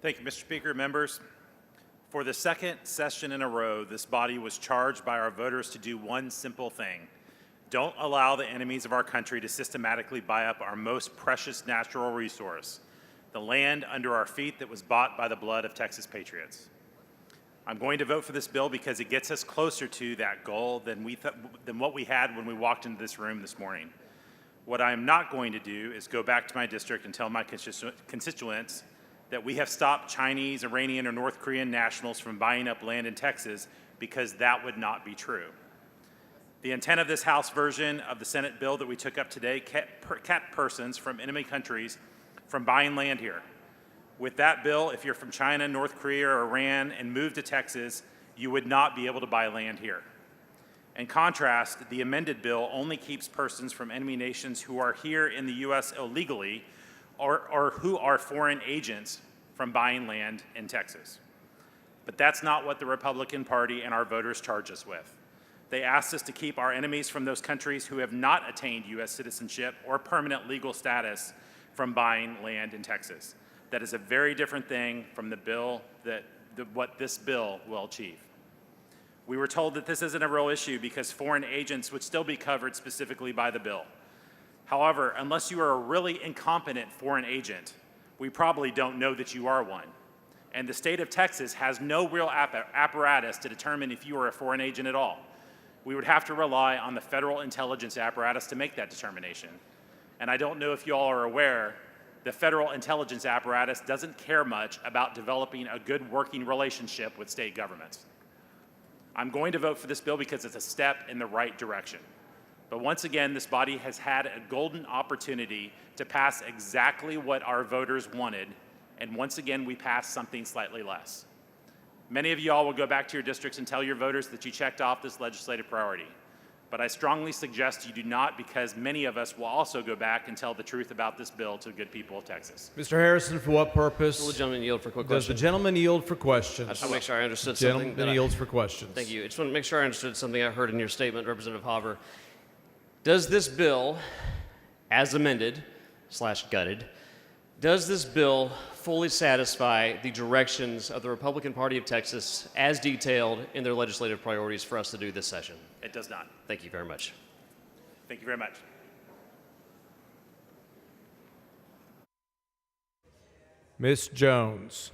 Thank you, Mr. Speaker. Members, for the second session in a row, this body was charged by our voters to do one simple thing. Don't allow the enemies of our country to systematically buy up our most precious natural resource, the land under our feet that was bought by the blood of Texas patriots. I'm going to vote for this bill because it gets us closer to that goal than what we had when we walked into this room this morning. What I am not going to do is go back to my district and tell my constituents that we have stopped Chinese, Iranian, or North Korean nationals from buying up land in Texas, because that would not be true. The intent of this House version of the Senate bill that we took up today kept persons from enemy countries from buying land here. With that bill, if you're from China, North Korea, or Iran and moved to Texas, you would not be able to buy land here. In contrast, the amended bill only keeps persons from enemy nations who are here in the U.S. illegally or who are foreign agents from buying land in Texas. But that's not what the Republican Party and our voters charge us with. They asked us to keep our enemies from those countries who have not attained U.S. citizenship or permanent legal status from buying land in Texas. That is a very different thing from the bill what this bill will achieve. We were told that this isn't a real issue because foreign agents would still be covered specifically by the bill. However, unless you are a really incompetent foreign agent, we probably don't know that you are one. And the state of Texas has no real apparatus to determine if you are a foreign agent at all. We would have to rely on the federal intelligence apparatus to make that determination. And I don't know if you all are aware, the federal intelligence apparatus doesn't care much about developing a good working relationship with state governments. I'm going to vote for this bill because it's a step in the right direction. But once again, this body has had a golden opportunity to pass exactly what our voters wanted, and once again, we passed something slightly less. Many of you all will go back to your districts and tell your voters that you checked off this legislative priority. But I strongly suggest you do not, because many of us will also go back and tell the truth about this bill to the good people of Texas. Mr. Harrison, for what purpose? Will the gentleman yield for a quick Does question? the gentleman yield for questions? I just want to make sure I understood something. Gentleman yields for questions. Thank you. I just want to make sure I understood something I heard in your statement, Representative Hopper. Does this bill, as amended / gutted, does this bill fully satisfy the directions of the Republican Party of Texas as detailed in their legislative priorities for us to do this session? It does not. Thank you very much. Thank you very much. Ms. Jones.